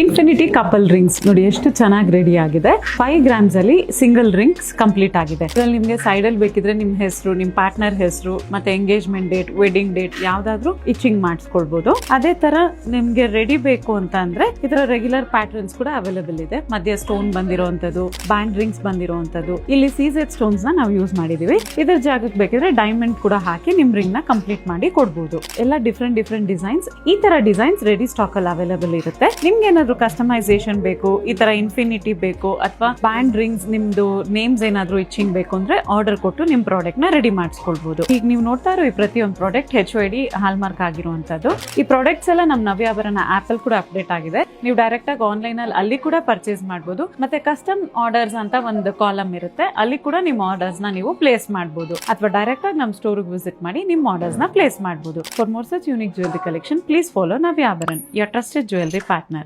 Infinity couple rings ನೋಡಿ ಎಷ್ಟು ಚೆನ್ನಾಗಿ ರೆಡಿ ಆಗಿದೆ. 5 grams ಅಲ್ಲಿ ಸಿಂಗಲ್ ರಿಂಗ್ಸ್ ಕಂಪ್ಲೀಟ್ ಆಗಿದೆ. ಇದ್ರಲ್ಲಿ ನಿಮ್ಗೆ ಸೈಡ್ ಅಲ್ಲಿ ಬೇಕಿದ್ರೆ ನಿಮ್ ಹೆಸರು, ನಿಮ್ ಪಾರ್ಟ್ನರ್ ಹೆಸರು, ಮತ್ತೆ ಎಂಗೇಜ್ಮೆಂಟ್ ಡೇಟ್, ವೆಡ್ಡಿಂಗ್ ಡೇಟ್ ಯಾವ್ದಾದ್ರು ಇಚಿಂಗ್ ಮಾಡಿಸ್ಕೊಳ್ಬಹುದು. ಅದೇ ತರ ನಿಮ್ಗೆ ರೆಡಿ ಬೇಕು ಅಂತ ಅಂದ್ರೆ ಇದರ ರೆಗ್ಯುಲರ್ ಪ್ಯಾಟರ್ನ್ಸ್ ಕೂಡ ಅವೈಲೇಬಲ್ ಇದೆ. ಮಧ್ಯ ಸ್ಟೋನ್ ಬಂದಿರುವಂತದ್ದು, ಬ್ಯಾಂಡ್ ರಿಂಗ್ಸ್ ಬಂದಿರುವಂತದ್ದು, ಇಲ್ಲಿ ಸೀಸೆಡ್ ಸ್ಟೋನ್ಸ್ ನ ನಾವು ಯೂಸ್ ಮಾಡಿದೀವಿ. ಇದರ ಜಾಗಕ್ಕೆ ಬೇಕಿದ್ರೆ ಡೈಮಂಡ್ ಕೂಡ ಹಾಕಿ ನಿಮ್ ರಿಂಗ್ ನ ಕಂಪ್ಲೀಟ್ ಮಾಡಿ ಕೊಡ್ಬೋದು. ಎಲ್ಲ ಡಿಫ್ರೆಂಟ್ ಡಿಸೈನ್ಸ್, ಈ ತರ ಡಿಸೈನ್ಸ್ ರೆಡಿ ಸ್ಟಾಕ್ ಅಲ್ಲಿ ಅವೈಲೇಬಲ್ ಇರುತ್ತೆ. ನಿಮ್ಗೆ ಏನಾದ್ರು ಕಸ್ಟಮೈಸೇಷನ್ ಬೇಕು, ಈ ತರ ಇನ್ಫಿನಿಟಿ ಬೇಕು, ಅಥವಾ ಬ್ಯಾಂಡ್ ರಿಂಗ್ಸ್ ನಿಮ್ದು ನೇಮ್ಸ್ ಏನಾದ್ರು ಇಚ್ಚಿಂಗ್ ಬೇಕು ಅಂದ್ರೆ ಆರ್ಡರ್ ಕೊಟ್ಟು ನಿಮ್ ಪ್ರಾಡಕ್ಟ್ ನ ರೆಡಿ ಮಾಡಿಸ್ಕೊಳ್ಬಹುದು. ಈಗ ನೀವು ನೋಡ್ತಾ ಇರೋ ಈ ಪ್ರತಿಯೊಂದು ಪ್ರಾಡಕ್ಟ್ HOD ಹಾಲ್ಮಾರ್ಕ್ ಆಗಿರುವಂತದ್ದು. ಈ ಪ್ರಾಡಕ್ಟ್ಸ್ ಎಲ್ಲ ನಮ್ ನವ್ಯಾಭರಣ ಆಪ್ ಅಲ್ಲಿ ಕೂಡ ಅಪ್ಡೇಟ್ ಆಗಿದೆ. ನೀವು ಡೈರೆಕ್ಟ್ ಆಗಿ ಆನ್ಲೈನ್ ಅಲ್ಲಿ ಕೂಡ ಪರ್ಚೇಸ್ ಮಾಡಬಹುದು. ಮತ್ತೆ ಕಸ್ಟಮ್ ಆರ್ಡರ್ಸ್ ಅಂತ ಒಂದು ಕಾಲಮ್ ಇರುತ್ತೆ, ಅಲ್ಲಿ ಕೂಡ ನಿಮ್ಮ ಆರ್ಡರ್ಸ್ ನ ನೀವು ಪ್ಲೇಸ್ ಮಾಡಬಹುದು, ಅಥವಾ ಡೈರೆಕ್ಟ್ ಆಗಿ ನಮ್ ಸ್ಟೋರ್ ವಿಸಿಟ್ ಮಾಡಿ ನಿಮ್ಮ ಆರ್ಡರ್ಸ್ ನ ಪ್ಲೇಸ್ ಮಾಡಬಹುದು. For more such unique jewellery collection, please follow Navya Abharan, your trusted jewelry partner.